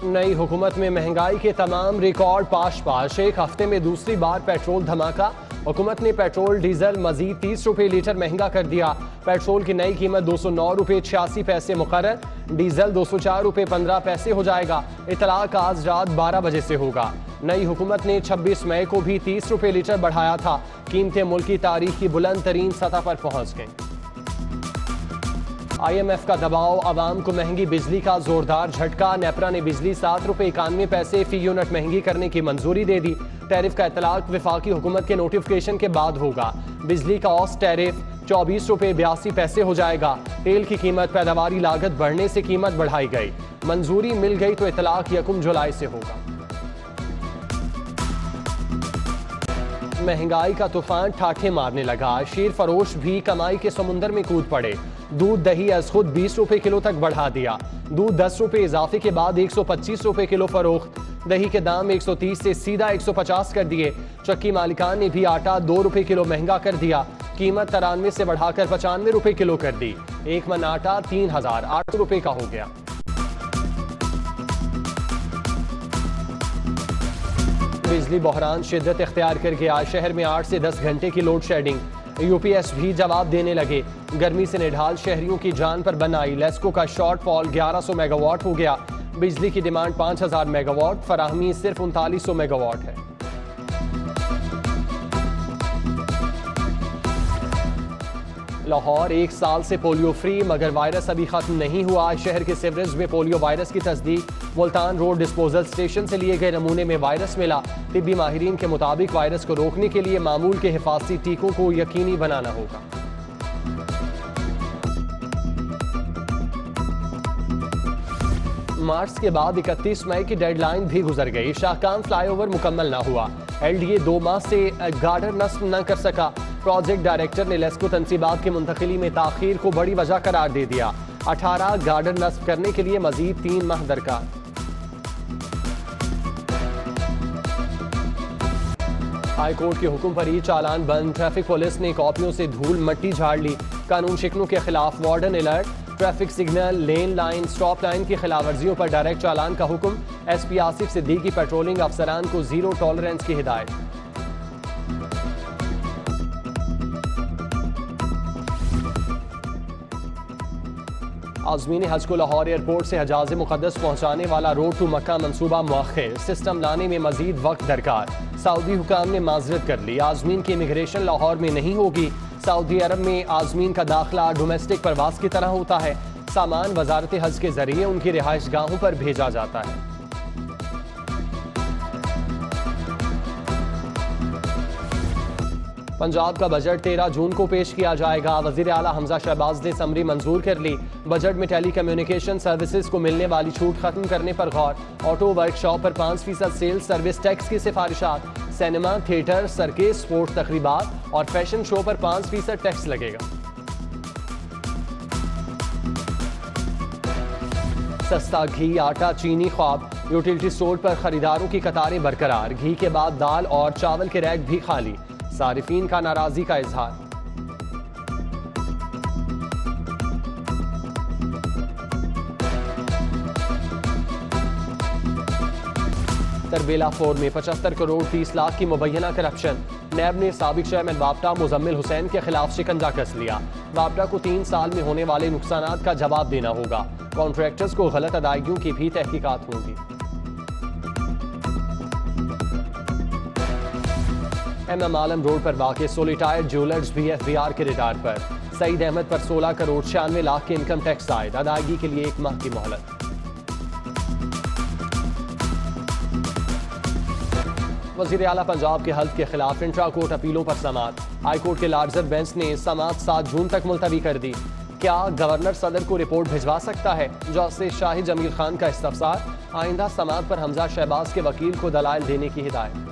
नई हुकूमत में महंगाई के तमाम रिकॉर्ड पाश एक हफ्ते में दूसरी बार पेट्रोल धमाका। हुकूमत ने पेट्रोल डीजल मजीद 30 रुपए लीटर महंगा कर दिया। पेट्रोल की नई कीमत 209 रुपए 86 पैसे मुकर्रर, डीजल 204 रुपए 15 पैसे हो जाएगा। इतलाक आज रात 12 बजे से होगा। नई हुकूमत ने 26 मई को भी 30 रुपए लीटर बढ़ाया था। कीमतें मुल्क की तारीख की बुलंद तरीन सतह पर पहुंच गईं। IMF का दबाव, आवाम को महंगी बिजली का जोरदार झटका। नेपरा ने बिजली 7 रुपए 91 पैसे फी यूनिट महंगी करने की मंजूरी दे दी। टैरिफ का इतलाक वफाकी हुकूमत के नोटिफिकेशन के बाद होगा। बिजली का औसत टैरिफ 24 रुपए 82 पैसे हो जाएगा। तेल की कीमत, पैदावारी लागत बढ़ने से कीमत बढ़ाई गई। मंजूरी मिल गई तो इतलाक 1 जुलाई से होगा। महंगाई का तूफान ठाठे मारने लगा। शीर फरोश भी कमाई के समुंदर में कूद पड़े। दूध दही अज खुद 20 रुपए किलो तक बढ़ा दिया। दूध 10 रुपए इजाफे के बाद 125 रुपए किलो फरोख्त। दही के दाम 130 से सीधा 150 कर दिए। चक्की मालिकान ने भी आटा 2 रुपए किलो महंगा कर दिया। कीमत 93 से बढ़ाकर 95 रुपए किलो कर दी। एक मन आटा 3008 रुपए का हो गया। बिजली बहरान शिद्दत इख्तियार कर गया। शहर में 8 से 10 घंटे की लोड शेडिंग। UPS भी जवाब देने लगे। गर्मी से निढाल शहरियों की जान पर बन आई। लेस्को का शॉर्टफॉल 1100 मेगावाट हो गया। बिजली की डिमांड 5000 मेगावाट, फराहमी सिर्फ 3900 मेगावाट है। लाहौर 1 साल से पोलियो फ्री, मगर वायरस अभी खत्म नहीं हुआ। शहर के सीवरेज में पोलियो वायरस की तस्दीक। मुल्तान रोड डिस्पोजल स्टेशन से लिए गए नमूने में वायरस मिला। तिब्बी माहिरीन के मुताबिक वायरस को रोकने के लिए मामूल के हिफाजती टीकों को यकीनी बनाना होगा। मार्च के बाद 31 मई की डेडलाइन भी गुजर गई। शाहकाम फ्लाईओवर मुकम्मल न हुआ। LDA 2 माह से गार्डर नस्ब न कर सका। प्रोजेक्ट डायरेक्टर ने लेस्को तनसीबात की मुंतकिली में ताखीर को बड़ी वजह करार दे दिया। 18 गार्डर नस्ब करने के लिए मजीद 3 माह दरकार। हाई कोर्ट के हुक्म पर ही चालान बंद। ट्रैफिक पुलिस ने कॉपियों से धूल मट्टी झाड़ ली। कानून शिकनों के खिलाफ वार्डन अलर्ट। ट्रैफिक सिग्नल, लेन लाइन, स्टॉप लाइन की खिलाफवर्जियों पर डायरेक्ट चालान का हुक्म। SP आसिफ सिद्दीकी पेट्रोलिंग अफसरान को जीरो टॉलरेंस की हिदायत। आज़मीन हज को लाहौर एयरपोर्ट से हजाज मुक़द्दस पहुंचाने वाला रोड टू मक्का मंसूबा मुअख्खर। सिस्टम लाने में मजीद वक्त दरकार। सऊदी हुकाम ने माजरत कर ली। आज़मीन की इमिग्रेशन लाहौर में नहीं होगी। सऊदी अरब में आज़मीन का दाखिला डोमेस्टिक प्रवास की तरह होता है। सामान वजारत हज के जरिए उनकी रिहाइश गाहों पर भेजा जाता है। पंजाब का बजट 13 जून को पेश किया जाएगा। वज़ीर आला हमजा शहबाज ने समरी मंजूर कर ली। बजट में टेली कम्युनिकेशन सर्विसेज को मिलने वाली छूट खत्म करने पर गौर। ऑटो वर्कशॉप पर 5% सेल्स सर्विस टैक्स की सिफारिशात। सिनेमा, थिएटर, सर्किस, स्पोर्ट्स तकरीबात और फैशन शो पर 5% टैक्स लगेगा। सस्ता घी, आटा, चीनी ख्वाब। यूटिलिटी स्टोर पर खरीदारों की कतारें बरकरार। घी के बाद दाल और चावल के रैक भी खाली। सारिफीन का नाराजगी का इजहार। तरबेला 4 में 75 करोड़ 30 लाख की मुबैना करप्शन। नैब ने साबिक चेयरमैन वापटा मुजम्मिल हुसैन के खिलाफ शिकंजा कस लिया। वापटा को 3 साल में होने वाले नुकसानात का जवाब देना होगा। कॉन्ट्रैक्टर्स को गलत अदायगियों की भी तहकीकात होगी। MM आलम रोड पर वाक़े सोलिटायर ज्वेलर्स भी FBR के रडार पर। सईद अहमद पर 16 करोड़ 96 लाख के इनकम टैक्स आयद। अदायगी के लिए 1 माह की मोहलत। वज़ीर आला पंजाब के हल्फ के खिलाफ इंट्रा कोर्ट अपीलों पर समाअत। हाई कोर्ट के लार्जर बेंच ने समाअत 7 जून तक मुलतवी कर दी। क्या गवर्नर सदर को रिपोर्ट भिजवा सकता है? जस्टिस शाहिद जमील खान का इस्तफसार। आइंदा समाअत पर हमजा शहबाज के वकील को दलाइल देने की हिदायत।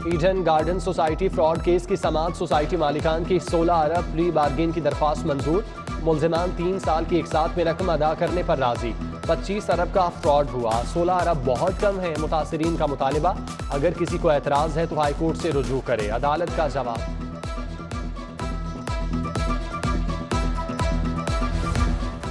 Eden garden society fraud case की समाअत। सोसाइटी मालिकान की 16 अरब प्री बार्गेन की दरख्वास्त मंजूर। मुल्जिमान 3 साल की एक साथ में रकम अदा करने पर राजी। 25 अरब का फ्रॉड हुआ। 16 अरब बहुत कम है। मुतासिरीन का मुतालिबा, अगर किसी को एतराज है तो हाई कोर्ट से रुजू करे। अदालत का जवाब।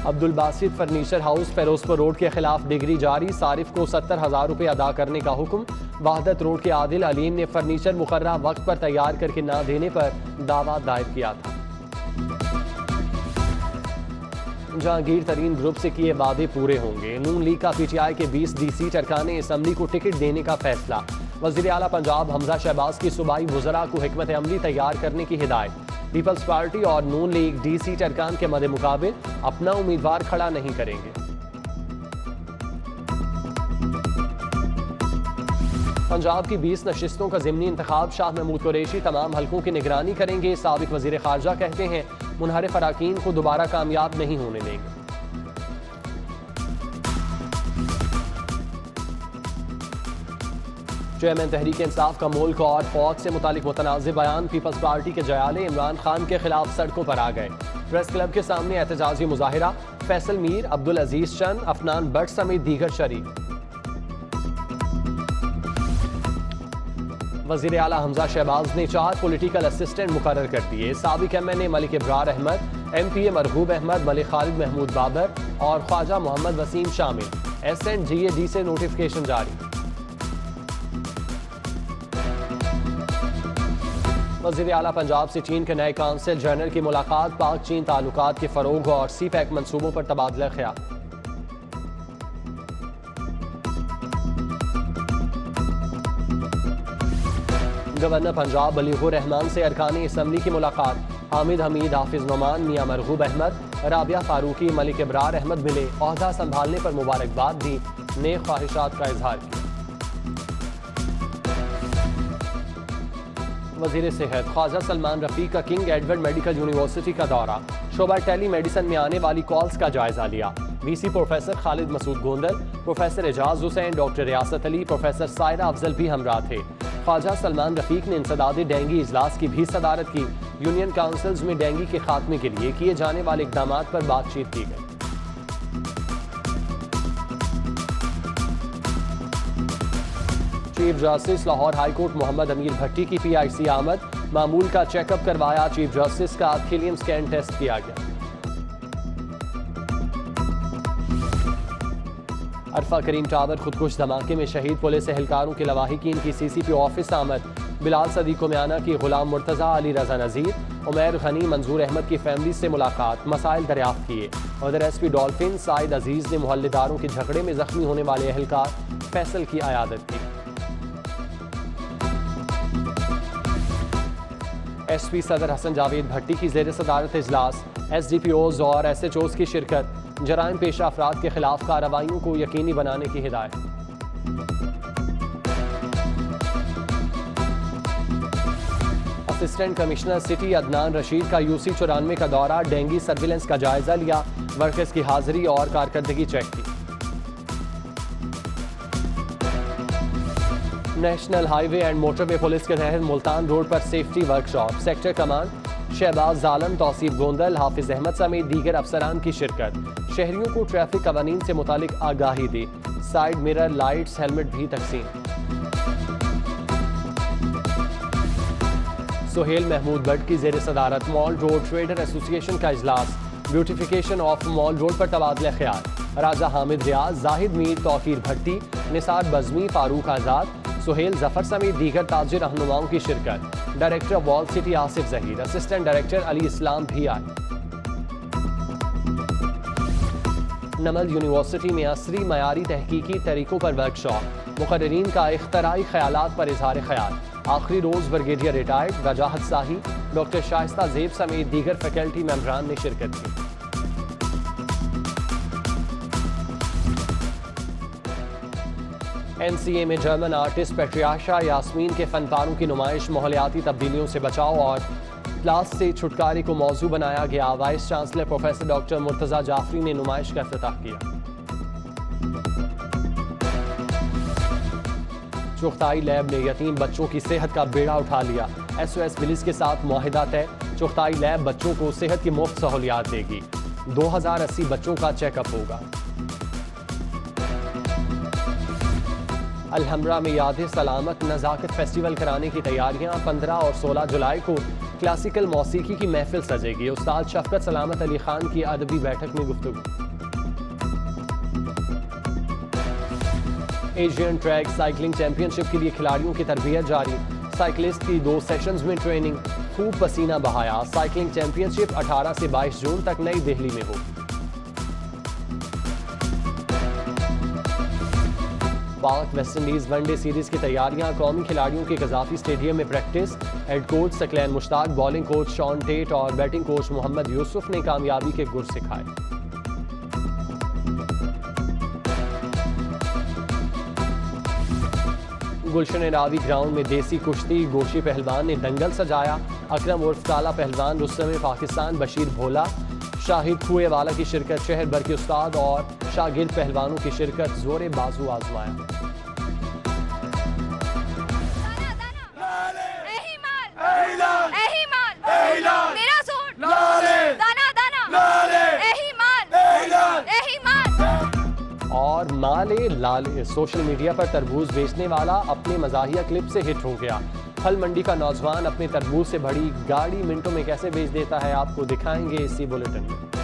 Abdul Basit furniture house Ferozepur road के खिलाफ डिग्री जारी, सारिफ को 70,000 रुपये अदा करने का हुक्म। वहादत रोड के आदिल अलीम ने फर्नीचर मुकर्रर वक्त पर तैयार करके ना देने पर दावा दायर किया था। जहांगीर तरीन ग्रुप से किए वादे पूरे होंगे, नून लीग का पीटीआई के 20 DC अरकान असम्बली को टिकट देने का फैसला। वज़ीर आला पंजाब हमजा शहबाज की सूबाई वज़रा को हिकमत अमली तैयार करने की हिदायत। पीपल्स पार्टी और नून लीग DC अरकान के मद्दे मुकाबिल अपना उम्मीदवार खड़ा नहीं करेंगे। पंजाब की 20 नशिस्तों का ज़िमनी इंतखाब, शाह महमूद कुरैशी तमाम हलकों की निगरानी करेंगे। साबिक वज़ीर ख़ारजा कहते हैं मुनहरिफ अराकीन को दोबारा कामयाब नहीं होने देंगे। चेयरमैन तहरीक इंसाफ का मुल्क और फौज से मुतालिक मुतनाज़िर बयान। पीपल्स पार्टी के जयाले इमरान खान के खिलाफ सड़कों पर आ गए। प्रेस क्लब के सामने एहतजाजी मुजाहिरा, फैसल मीर, अब्दुल अजीज चंद, अफनान भट्ट समेत दीगर शरीक। वज़ीर आला हमजा शहबाज ने 4 पॉलिटिकल असिस्टेंट मुकर्रर कर दिए। साबिक MNA मलिक इब्रार अहमद, MPA मरगूब अहमद, मलिक खालिद महमूद बाबर और ख्वाजा मोहम्मद वसीम शामिल। SNGAD से नोटिफिकेशन जारी। वज़ीर आला पंजाब से चीन के नए काउंसिल जनरल की मुलाकात, पाक चीन ताल्लुकात के फ़रोग और CPEC मंसूबों पर तबादला ख्याल। गवर्नर पंजाब बलीगुर रहमान से अरकान असम्बली की मुलाकात। हामिद हमीद, हाफिज नोमान, मियां मरगूब अहमद, राबिया फारूकी, मलिक इब्रार अहमद मिले। ओहदा संभालने पर मुबारकबाद दी, नेक ख्वाहिशात का इजहार किया। वज़ीर सेहत ख्वाजा सलमान रफ़ीक का किंग एडवर्ड मेडिकल यूनिवर्सिटी का दौरा, शोबा टेली मेडिसिन में आने वाली कॉल्स का जायजा लिया। VC professor Khalid Masood Gondal, professor Ijaz Hussain, doctor Riasat Ali, professor Saira Afzal भी हमरा थे। ख्वाजा सलमान रफ़ीक ने इंसदाद डेंगी इजलास की भी सदारत की। यूनियन काउंसिल्स में डेंगी के खात्मे के लिए किए जाने वाले इकदाम पर बातचीत की गई। Chief justice Lahore high court Muhammad Ameer Bhatti की PIC आमद, मामूल का चेकअप करवाया। चीफ जस्टिस का थीलियम स्कैन टेस्ट किया गया। अरफा करीम टावर खुदकुश धमाके में शहीद पुलिस एहलकारों के लवाहिकीन की CCP ऑफिस आमद। बिलाल सदीक मियाना की गुलाम मुर्तज़ा, अली रजा नज़ीर, उमैर गनी, मंजूर अहमद की फैमिली से मुलाकात, मसाइल दरियाफ्त किए। उधर SP डॉल्फिन साइद अजीज ने मोहल्लेदारों के झगड़े में जख्मी होने वाले एहलकार फैसल की आयादत की। SP सदर हसन जावेद भट्टी की ज़ेर सदारत इजलास, SDPOs और SHOs की शिरकत। जराइम पेशा अफराद के खिलाफ कार्रवाइयों को यकीनी बनाने की हिदायत। Assistant commissioner city Adnan Rashid का UC 94 का दौरा, डेंगी सर्विलेंस का जायजा लिया, वर्कर्स की हाजिरी और कारकर्दगी चेक की। National highway and motorway police के तहत मुल्तान रोड पर safety workshop, sector command Shahbaz Jalam, Tauseef Gondal, Hafiz Ahmed समेत दीगर अफसरान की शिरकत। शहरियों को ट्रैफिक कवानीन से मुतालिक आगाही दी, साइड मिरर लाइट्स, हेलमेट भी तकसीम। सुहेल महमूद भट्ट की ज़ेर सदारत मॉल रोड ट्रेडर एसोसिएशन का इजलास, ब्यूटिफिकेशन ऑफ मॉल रोड पर तबादला ख्याल। राजा हामिद रियाज, जाहिद मीर, तौकीर भट्टी, निसार बज़मी, फारूक आज़ाद, सुहेल जफर समेत दीगर ताजिर रहनुमाओं की शिरकत। Director wall city Asif Zaheer, assistant director Ali Islam भी आए। नमल यूनिवर्सिटी में असरी मयारी तहकीकी तरीकों पर वर्कशॉप, मुकर्रीन का इख्तराई ख्यालात पर इजहार ख्याल। आखिरी रोज ब्रिगेडियर रिटायर्ड वजाहत साही, डॉक्टर शाइस्ता जेब समेत दीगर फैकल्टी मेंबरान ने शिरकत की। NCA में जर्मन आर्टिस्ट पेट्रियाशा यास्मीन के फनपारों की नुमाइश, माहौलियाती तब्दीलियों से बचाव और प्लास से छुटकारे को मौजू बनाया गया। Vice chancellor professor doctor Murtaza Jafri ने नुमाइश का इफ्तिताह किया। चुगताई लैब ने यतीम बच्चों की सेहत का बेड़ा उठा लिया। SOS विलिज के साथ मुआहिदा तय, चुगताई लैब बच्चों को सेहत की मुफ्त सहूलियात देगी। 2080 बच्चों का चेकअप होगा। अलहमरा में याद सलामत नज़ाकत फेस्टिवल कराने की तैयारियां, 15 और 16 जुलाई को क्लासिकल मौसीकी की महफिल सजेगी। उस्ताद शफकत सलामत अली खान की अदबी बैठक में गुफ्तगू। एशियन ट्रैक साइकिलिंग चैंपियनशिप के लिए खिलाड़ियों की तरबियत जारी। साइकिलिस्ट की 2 सेशंस में ट्रेनिंग, खूब पसीना बहाया। साइकिलिंग चैंपियनशिप 18 से 22 जून तक नई दिल्ली में हो। पाक वेस्टइंडीज वनडे सीरीज की तैयारियां, कौमी खिलाड़ियों के कजाफी स्टेडियम में practice. Head coach Saqlain Mushtaq, bowling coach Shaun Tait और बैटिंग कोच मोहम्मद यूसुफ ने कामयाबी के गुर सिखाए। गुलशन रावी ग्राउंड में देसी कुश्ती, गोशी पहलवान ने दंगल सजाया। अकरम उर्फ काला पहलवान, रुस्तम पाकिस्तान, बशीर भोला, शाहिद खुएवाला की शिरकत। शहर भर के उस्ताद और शागिर्द पहलवानों की शिरकत। जोरे बाजू आजमाया। और माले लाले, सोशल मीडिया पर तरबूज बेचने वाला अपने मजाहिया क्लिप से हिट हो गया। फल मंडी का नौजवान अपने तरबूज से भरी गाड़ी मिनटों में कैसे बेच देता है, आपको दिखाएंगे इसी बुलेटिन में।